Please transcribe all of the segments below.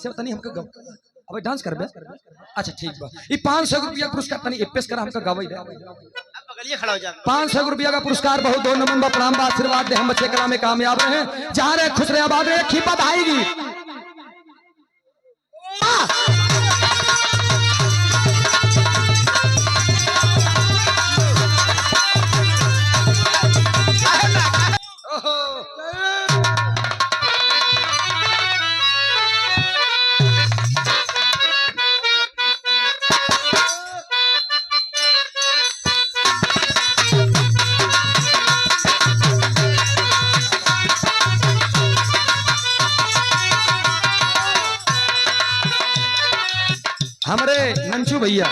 कैसे तनी हमको गव अब डांस करबे। अच्छा ठीक बा ई 500 रुपया पुरस्कार तनी एपेस कर हमको गवई दे बगलिए खड़ा हो जा। 500 रुपया का पुरस्कार बहुत दो नमन बा प्रणाम बा आशीर्वाद दे हम बच्चे कला में कामयाब रहे जहां रहे खुश रहे आबाद रहे खीपत आएगी। हमारे नंचू भैया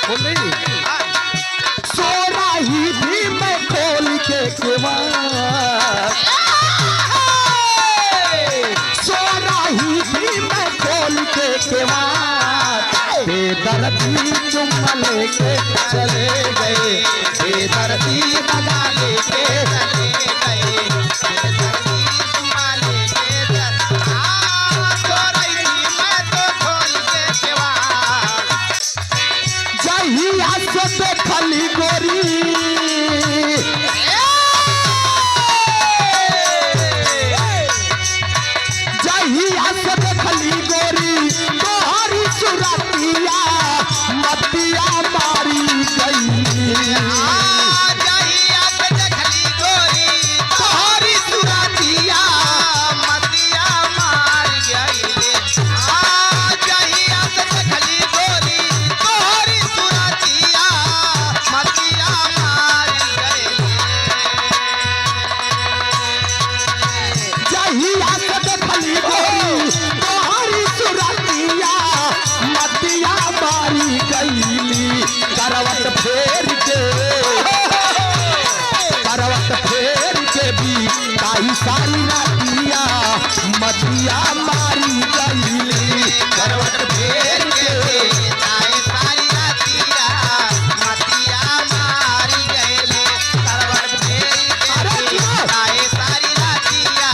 बोल रही सोना ही भी मैं खोल के केवाड़ सोना ही भी मैं खोल के केवाड़ बेदर्दी चुम्मा लेके चले गए बेदर्दी दगा लेके चले गए बेदर्दी चुम्मा लेके मैं तो खोल के केवाड़ जहिया से देखली गोरी जहिया से देखली गोरी तोहरी सुरतिया मतिया मारी गई जहिया से देखली गोरी तोहरी सुरतिया मतिया मार गई जहिया से देखली गोरी तोहरी सुरतिया मतिया मार गई जहिया से देखली गोरी तोहरी सुरतिया मतिया मारी गईली करवट फेर के भी काई सारी रातिया मतिया मारी गईली करवट फेर के काई सारी रातिया मतिया मारी गईली करवट फेर के काई सारी रातिया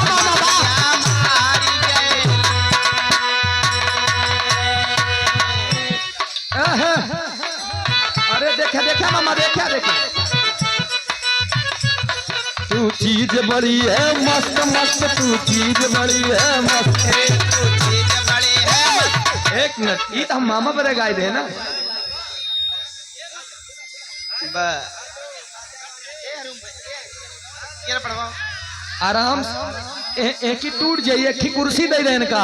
मतिया मारी गईली। अरे देखे देखे मामा देखे देखे तू चीज बड़ी है मस्त मस्त तू चीज बड़ी है मस्त तू चीज बड़ी है एक मिनट ये तो हम मामा पर गाए थे ना आराम एक ही टूट जाइए एक ही कुर्सी दे दे इनका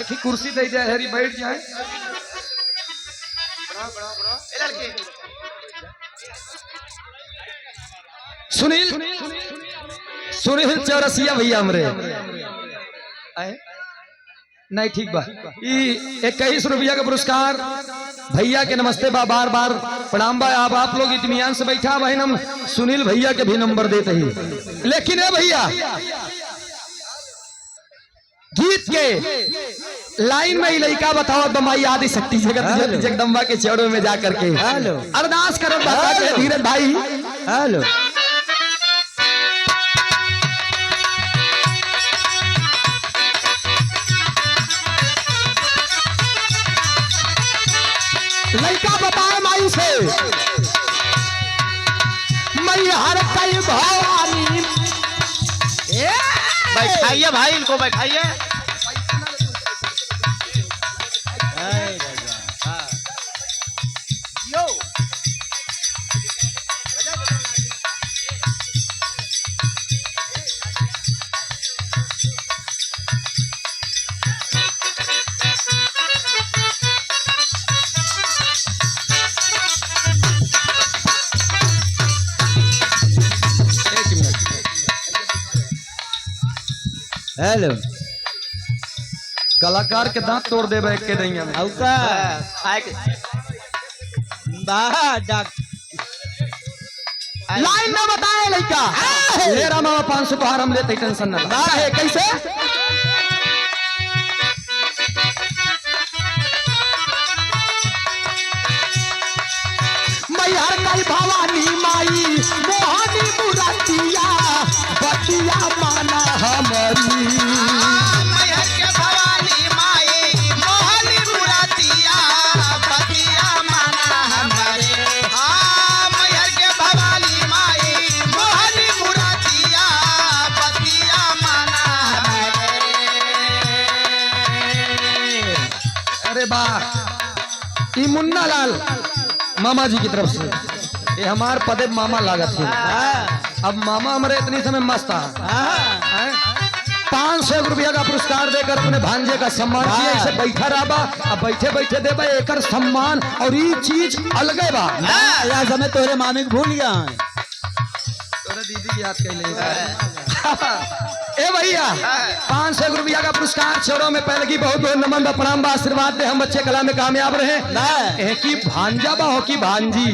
एक ही कुर्सी दे दे हरी बैठ जाए सुनील सुनील चौरसिया भैया हमरे नहीं ठीक बा 21 रुपया का पुरस्कार भैया के नमस्ते बा बार बार प्रणाम बा आप लोग इत्मीनान से बैठा बहन हम सुनील भैया के भी नंबर देते ही लेकिन है भैया गीत के लाइन में ही लड़का बताओ दमाई आदि शक्ति जगत जगदम्बा के चौड़ों में जाकर के अरदास करो धीरज भाई हेलो लड़का बताए माई से मैं हर कई भवानी बैठाइए भाई इनको बैठाइए। हेलो कलाकार के दांत तोड़ दे बैठ के नहीं है औका लाइन ना बताए लड़का ले रहा मामा 500 तो हम लेते टेंशन ना है कैसे मैहर कई भवानी माई मोहनी मुरतिया बतिया माना हमारी मैहर के भवानी माई मोहनी मुरतिया बतिया माना हमारे मैहर के भवानी माई मोहनी मुरतिया बतिया माना हमारे। अरे वाह ई मुन्ना लाल मामा जी की तरफ से ये हमार पदे मामा लागत है। अब मामा हमारे इतनी समय मस्त है 500 रुपया का पुरस्कार देकर अपने भांजे का सम्मान किया। इसे बैठा रहा अब बैठे बैठे देबा एकर सम्मान और ये चीज अलगे बा। यार समय तोरे मामी को भूल गया तोरे दीदी की याद कैले ए भैया 500 रुपया का पुरस्कार छोड़ो में पहले की बहुत बहुत नमन बा प्रणाम बा आशीर्वाद दे हम बच्चे कला में कामयाब रहे की भांजा बा हो की भांजी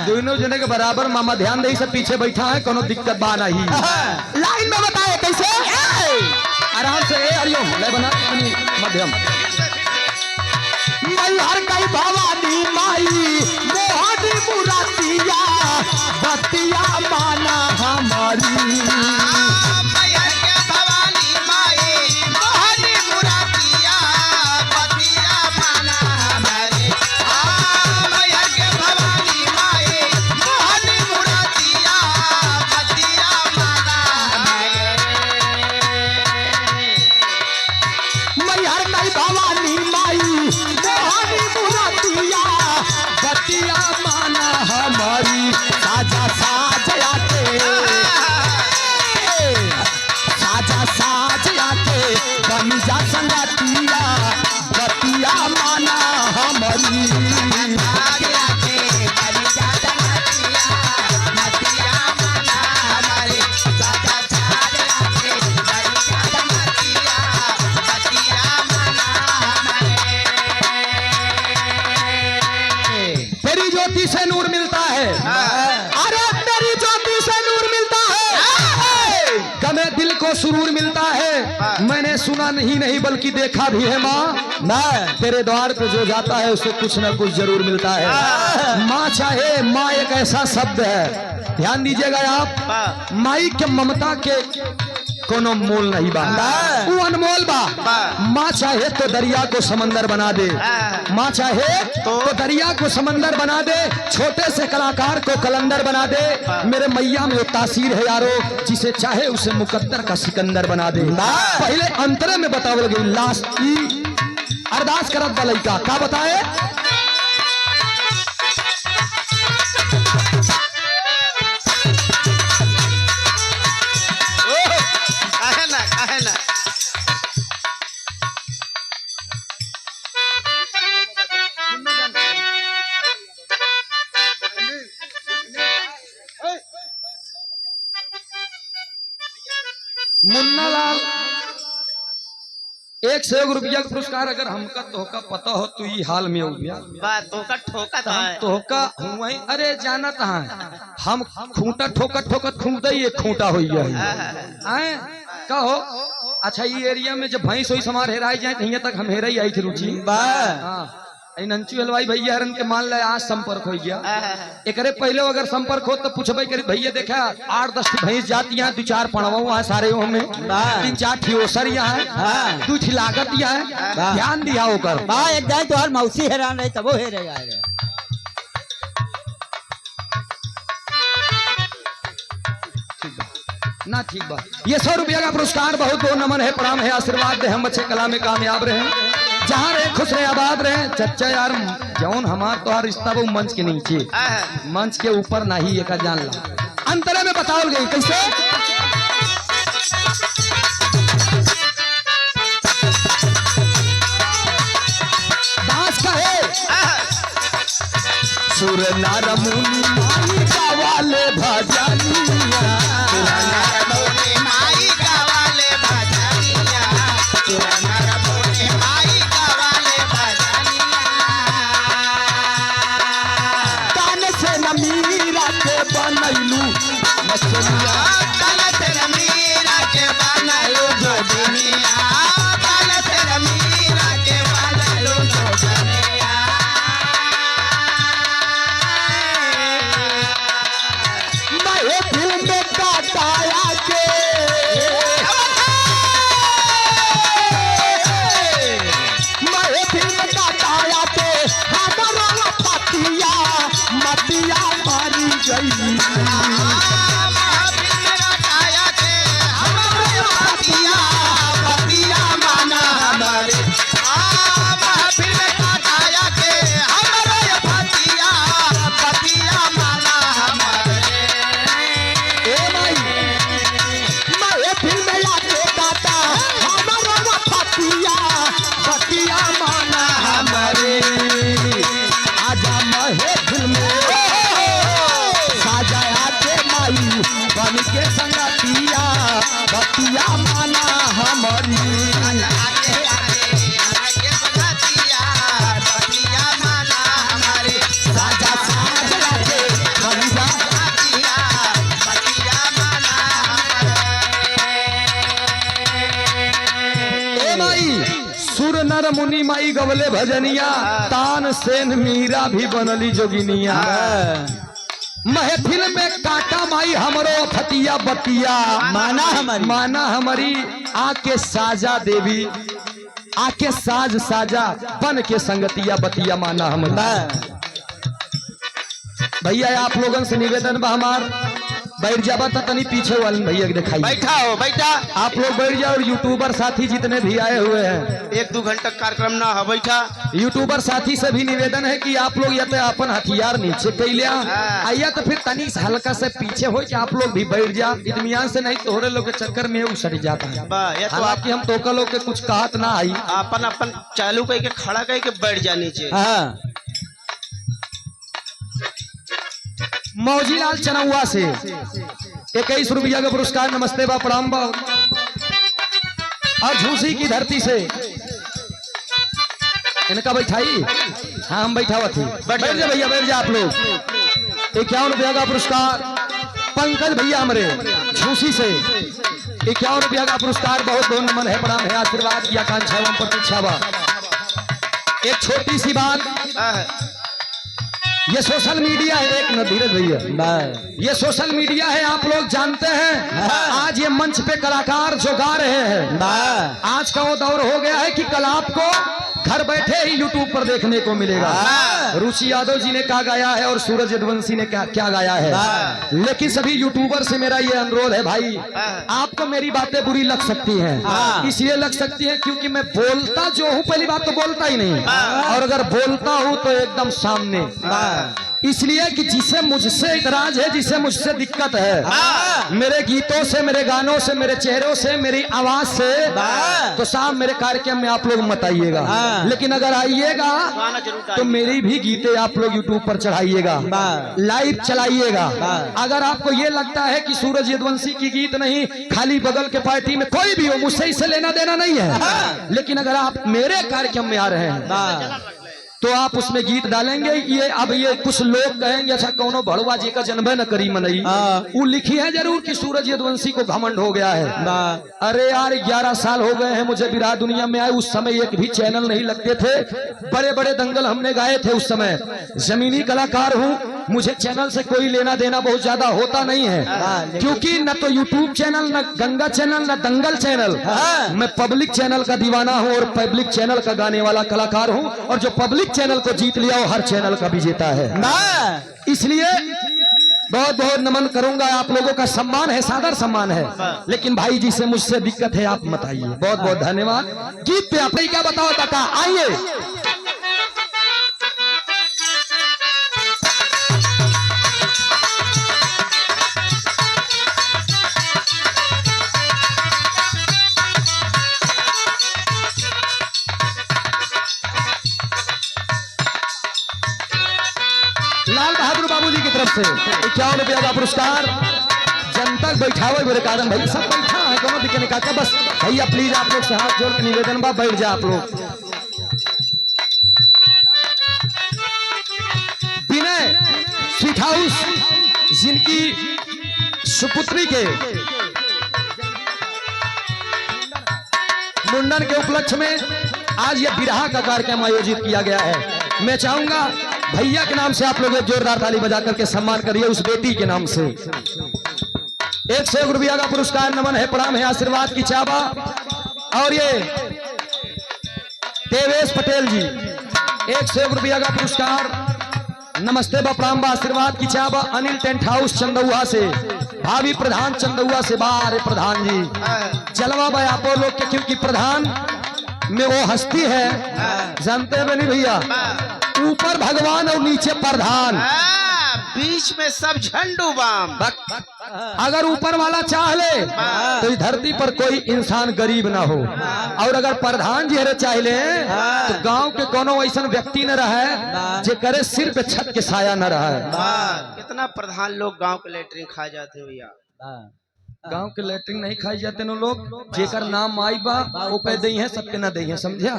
दोनों जने के बराबर मामा ध्यान दे सब पीछे बैठा है कोनो दिक्कत बा नहीं लाइन में बताए कैसे आराम से हरिओम ले बना अपनी मध्यम मैहर कई भवानी माई मोहनी मुरतिया बतिया माना हमारी मैहर के भवानी माई मोहनी मुरतिया बतिया माना हमारे मैहर के भवानी माई मोहनी मुरतिया बतिया माना हमारे। मैहर कई भवानी माई मोहनी मुरतिया बतिया माना हमारी साजा साजया के साजा साजया के बनिजा संगतिया बतिया माना हमारी तेरी ज्योति से नूर मिलता है अरे तेरी ज्योति से नूर मिलता है गमे दिल को सुरूर मिलता है मैंने सुना नहीं बल्कि देखा भी है माँ तेरे द्वार पे जो जाता है उसे कुछ न कुछ जरूर मिलता है माँ चाहे माँ एक ऐसा शब्द है ध्यान दीजिएगा आप माई के ममता के कोनो मोल नहीं बा वो अनमोल बा माँ चाहे तो दरिया को समंदर बना दे माँ चाहे तो दरिया को समंदर बना दे छोटे से कलाकार को कलंदर बना दे मेरे मैया में वो तासीर है यारो जिसे चाहे उसे मुकद्दर का सिकंदर बना दे पहले अंतरे में बतावल गई लास्ट की अरदास करत बलैका का बताए काहे ना मुन्ना लाल 100 रुपया का पुरस्कार अगर हमका तोहका पता हो तो ये हाल में हो गया बात धोखा ठोका था तोहका हुआ अरे जाना कहाँ हम खूंटा ठोकत ठोकत खूंटा ही एक खूंटा हो गया है कहो अच्छा ये एरिया में जब भैंस वही समार हेराई जाए तो यहाँ तक हम हेरा ही आई थी रुचि नंचू हलवाई भैया हरन के मान ले आज संपर्क हो गया एकरे पहले अगर संपर्क हो तो पूछबे करी भैया देखा 8-10 भैंस जाती यहाँ 2-4 पड़वा है सारे में 3-4 ठियोसर यहाँ 2 लागत यहाँ ध्यान दिया होकर एक जाए तो हर मौसी हैरान रही तब वो हेरे जाए ना ठीक बा ये 100 रुपया का पुरस्कार बहुत बहुत नमन है प्रणाम है आशीर्वाद दे हम बच्चे कला में कामयाब रहे जहाँ रहे खुश रहे आबाद रहे चच्चा यार जौन हमार तो रिश्ता वो मंच के नीचे मंच के ऊपर नहीं एक जान ला अंतरे में बताओ गई कैसे दास का है सुर नार मुनि माई गावाले भजनिया बनैलू मछलिया माई गवले भजनिया, तान सेन मीरा भी बनली जोगिनिया। महफिल में काटा माई हमरो फतिया बतिया, माना हमारी आके साजा देवी, आके साज साजा बन के संगतिया बतिया माना हमारी। भैया आप लोगन से निवेदन बा हमार, बैठ जाबा तो तनी पीछे वाले भैया के दिखाई। बैठा हो बैठा, आप लोग बैठ जाओ। और यूट्यूबर साथी जितने भी आए हुए हैं, 1-2 घंटा कार्यक्रम ना हो, बैठा। यूट्यूबर साथी से भी निवेदन है कि आप लोग या तो अपन हथियार नीचे कैलिया आइया, तो फिर तनी हल्का से पीछे हो कि आप लोग भी बैठ जा इत्मीनान से, नहीं तोहरे लोग के चक्कर में उसट जाता है। तो हालांकि हम तोका लोग के कुछ कहत ना आई, अपन चालू करके खड़ा करके बैठ जा नीचे। मौजीलाल चनौआ से 21 रुपया का पुरस्कार, नमस्ते बा प्रणाम बा। और झूसी की धरती से इनका बैठाई, हाँ हम बैठा हुआ थी। बैठ जा भैया, बैठ जा आप लोग। 51 रुपया का पुरस्कार पंकज भैया हमारे झूसी से, 51 रुपया का पुरस्कार। बहुत बहुत नमन है, प्रणाम है, आशीर्वाद की आकांक्षा एवं प्रतीक्षा बा। एक छोटी सी बात, ये सोशल मीडिया है, एक न धीरज भैया, ये सोशल मीडिया है, आप लोग जानते हैं। आज ये मंच पे कलाकार जो गा रहे हैं, आज का वो दौर हो गया है कि कल आपको घर बैठे ही यूट्यूब पर देखने को मिलेगा। रुचि यादव जी ने क्या गाया है और सूरज यदुवंशी ने क्या गाया है। लेकिन सभी यूट्यूबर से मेरा ये अनुरोध है भाई, आपको मेरी बातें बुरी लग सकती हैं, इसलिए लग सकती है क्योंकि मैं बोलता जो हूँ, पहली बात तो बोलता ही नहीं, और अगर बोलता हूँ तो एकदम सामने, इसलिए कि जिसे मुझसे इतराज है, जिसे मुझसे दिक्कत है, मेरे गीतों से, मेरे गानों से, मेरे चेहरों से, मेरी आवाज से, तो साहब मेरे कार्यक्रम में आप लोग मत आइएगा। लेकिन अगर आइएगा तो मेरी भी गीतें आप लोग यूट्यूब पर चढ़ाइएगा, लाइव चलाइएगा। अगर आपको ये लगता है कि सूरज यदुवंशी की गीत नहीं, खाली बगल के पार्टी में कोई भी हो, मुझसे इससे लेना देना नहीं है, लेकिन अगर आप मेरे कार्यक्रम में आ रहे हैं तो आप उसमें गीत डालेंगे। ये अब ये कुछ लोग कहेंगे अच्छा कौनो भड़वा जी का जन्म न करी मनई, वो लिखी है जरूर कि सूरज यदुवंशी को घमंड हो गया है। अरे यार 11 साल हो गए हैं मुझे विराट दुनिया में आए, उस समय एक भी चैनल नहीं लगते थे, बड़े बड़े दंगल हमने गाए थे उस समय। जमीनी कलाकार हूँ, मुझे चैनल से कोई लेना देना बहुत ज्यादा होता नहीं है, क्योंकि न तो यूट्यूब चैनल, न गंगा चैनल, न दंगल चैनल, मैं पब्लिक चैनल का दीवाना हूँ और पब्लिक चैनल का गाने वाला कलाकार हूँ, और जो पब्लिक चैनल को जीत लिया वो हर चैनल का विजेता है। इसलिए बहुत बहुत नमन करूंगा, आप लोगों का सम्मान है, सादर सम्मान है, लेकिन भाई जी से मुझसे दिक्कत है, आप मत आइए। बहुत बहुत धन्यवाद। गीत पे आप क्या बताओ काका, आइए। लाल बहादुर बाबू जी की तरफ से 51 रुपया का पुरस्कार। जनता बैठावे मेरे कारण भाई सब बैठा है, कोनो दिक्कत नहीं काका, बस भैया प्लीज आप लोग से हाथ जोड़ के निवेदन बा, बैठ जा आप लोग। विनय स्वीट हाउस जिनकी सुपुत्री के मुंडन के उपलक्ष्य में आज यह विरहा का कार्यक्रम आयोजित किया गया है। मैं चाहूंगा भैया के नाम से आप लोग एक जोरदार ताली बजा करके सम्मान करिए उस बेटी के नाम से। 101 रुपया का पुरस्कार, नमन है, प्रणाम है, आशीर्वाद की चाबा। और ये देवेश पटेल जी 101 रुपया का पुरस्कार, नमस्ते बा प्रणाम बा, आशीर्वाद की चाबा। अनिल टेंट हाउस चंदौआ से, भाभी प्रधान चंदौआ से, बारे प्रधान जी जलवा भाई आप लोग के, क्योंकि प्रधान में वो हस्ती है, जानते हैं नहीं भैया, ऊपर भगवान और नीचे प्रधान, बीच में सब झंडू बाम। अगर ऊपर वाला चाह ले तो इस धरती पर कोई इंसान गरीब ना हो, और अगर प्रधान जी हरे चाह ले तो गांव के कोनो ऐसा व्यक्ति न रहे जे करे सिर पे छत के साया न रहे। कितना प्रधान लोग गांव के लेटरिन खा जाते भैया। गांव के लेटरिन नहीं खाई जाते नो लोग, जेकर नाम आई बा वो पे दई है, सबके ना दई है, समझा।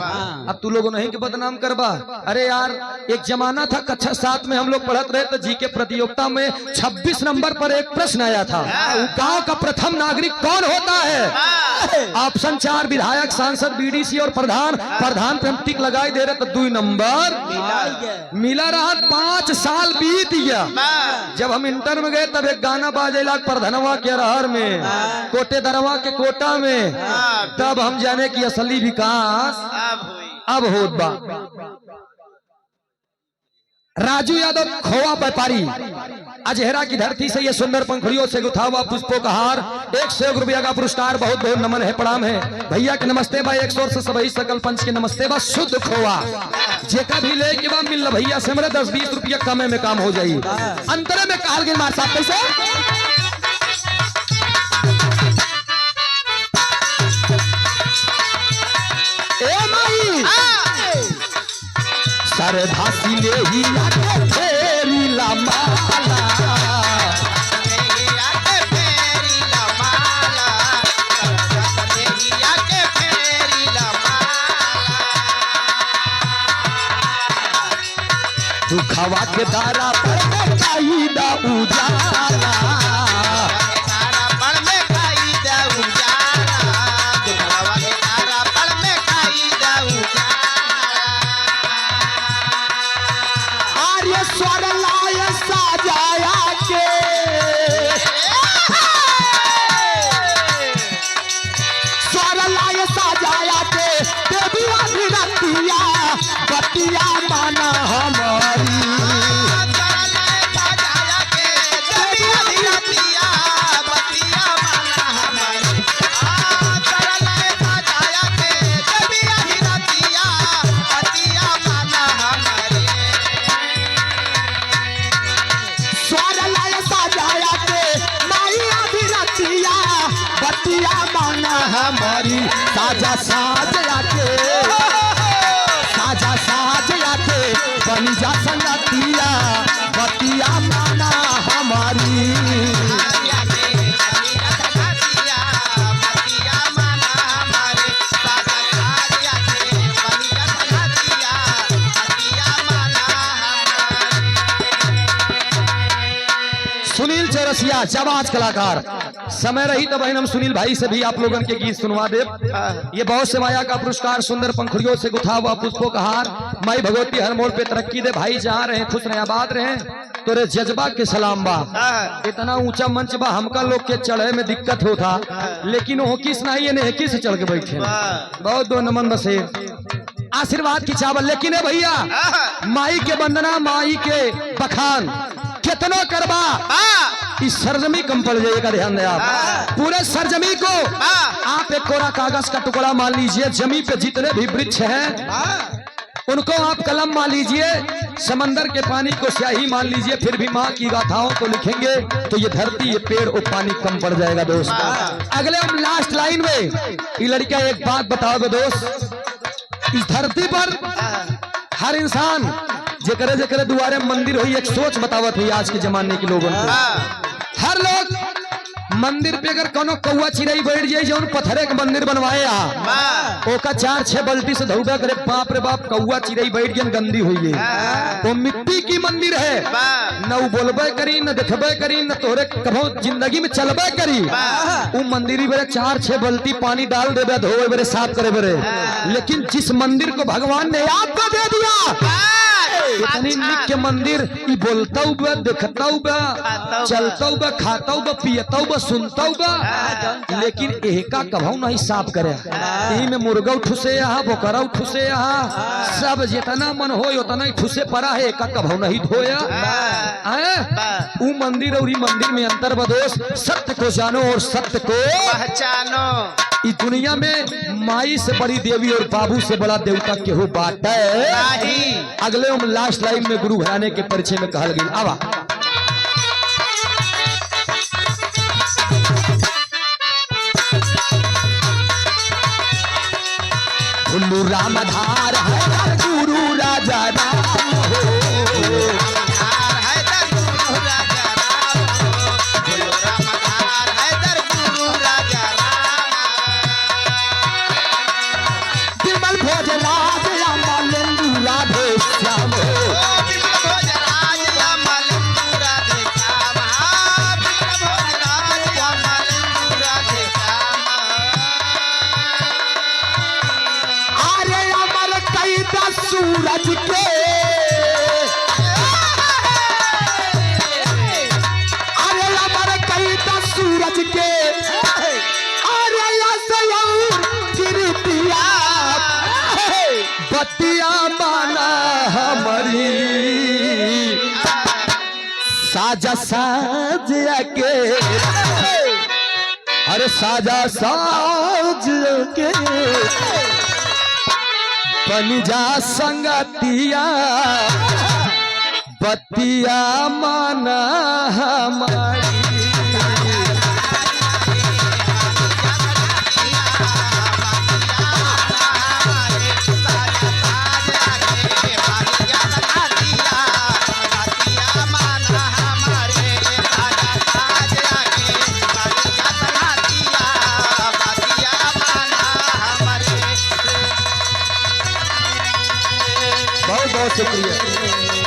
अब तू लोगों नहीं के बदनाम करबा। अरे यार एक जमाना था कक्षा 7 में हम लोग पढ़त रहे तो जी के प्रतियोगिता में 26 नंबर पर एक प्रश्न आया था, गांव का प्रथम नागरिक कौन होता है? ऑप्शन 4 विधायक, सांसद, बीडीसी और प्रधान। प्रधान पे हम टिक लगाई दे रहे तो 2 नंबर मिला रहा। 5 साल बीत गया। जब हम इंटर में गए तब एक गाना बाजे लाग प्रधनवा के रहर में, कोटे दरवा के कोटा में, तब हम जाने की असली विकास अब होत बा। राजू यादव खोवा व्यापारी, अजहरा की धरती से ये सुंदर पंखुड़ियों से गुथा हुआ पुष्पों का हार, 101 रुपया का पुरस्कार। बहुत बहुत नमन है, प्रणाम है भैया के नमस्ते बा। 100 से सभी सकल पंच के नमस्ते बा। शुद्ध खोवा जेका भी ले के बा मिल भैया से मेरे 10-20 रुपया कमे में काम हो जाई। अंतरे में काल गिर मार साहब कैसे सर धासी ले ही आके फेरी ला माला, दुखवा के दारा पर काईदा उजाला, स्वर लाय साजाया के स्वर लाय साजाया के देवी अधिरतिया बतिया माना हमारी, हमारी साजा साज आके, साजा साज आके बन जा संगतिया बतिया माना हमारी। सुनील चौरसिया जाबाज कलाकार, समय रही तो बहन हम सुनील भाई से भी आप लोगों के गीत सुनवा दे। ये बहुत से माया का पुरस्कार, सुंदर पंखुड़ियों से गुथा हुआ पुष्पों का हार। माई भगवती हर मोड़ पे तरक्की दे भाई, जहाँ रहे खुश रहे आबाद रहे, तोरे जज्बा के सलाम बा। इतना ऊंचा मंच बा हमका लोग के चढ़े में दिक्कत होता, लेकिन वो किस नहीं है नेकी से चढ़ के बैठे। बहुत दो नमन बसे आशीर्वाद की चावल। लेकिन है भैया माई के वंदना, माई के बखान कितना करबा, इस सरजमी कम पड़ जाएगा, ध्यान दे आप। पूरे सरजमी को आप एक कोरा कागज का टुकड़ा मान लीजिए, जमी पे जितने भी वृक्ष हैं उनको आप कलम मान लीजिए, समंदर के पानी को स्याही मान लीजिए, फिर भी माँ की गाथाओं को लिखेंगे तो ये धरती, ये पेड़ और पानी कम पड़ जाएगा दोस्त। अगले हम लास्ट लाइन में ये लड़का एक बात बताओगे दोस्त, इस धरती पर हर इंसान जेकरे जेकरे दुआरे मंदिर हुई एक सोच बतावत हुई आज के जमाने के लोगों को। हर लोग मंदिर पे अगर कोनो कौआ चिड़ई बैठ जाए जो पत्थरे के मंदिर बनवाए ओका 4-6 बल्टी से धौबा करे, बाप रे बाप कौआ चिड़ई बैठ गई गंदी हुई है। वो मिट्टी की मंदिर है, न बोलबे करी न देखबे करी न तोरे कभो जिंदगी में चलबे करी। वो मंदिर बेरे 4-6 बल्टी पानी डाल देबे, धोए बेरे, साफ करे बेरे। लेकिन जिस मंदिर को भगवान ने आपको दे दिया, इतनी निक के मंदिर, ई बोलता हुआ, देखता हुआ, चलता हुआ, खाता हुआ, पियता हुआ, सुनता हुआ, लेकिन एका कभू नहीं साफ करे। यही में मुर्गा ठुसे यहाँ, बोकरा ठुसे यहाँ, सब जितना मन हो उतना ही ठुसे पड़ा है, एका कभू नहीं धोया। वो मंदिर और मंदिर में अंतर बदोस, सत्य को जानो और सत्य को पहचानो। इस दुनिया में माई से बड़ी देवी और बाबू से बड़ा देवता केहू बात है। अगले हम लास्ट लाइन में गुरु घराने के परिचय में कहल गई। आवा गुरु रामधार है गुरु राजा राम हो, रामधार है गुरु राजा राम हो, गुरु रामधार है गुरु साजा साज के अरे साजा साज के बन जा संगतिया बतिया माना हमारी बहुत बहुत शुक्रिया।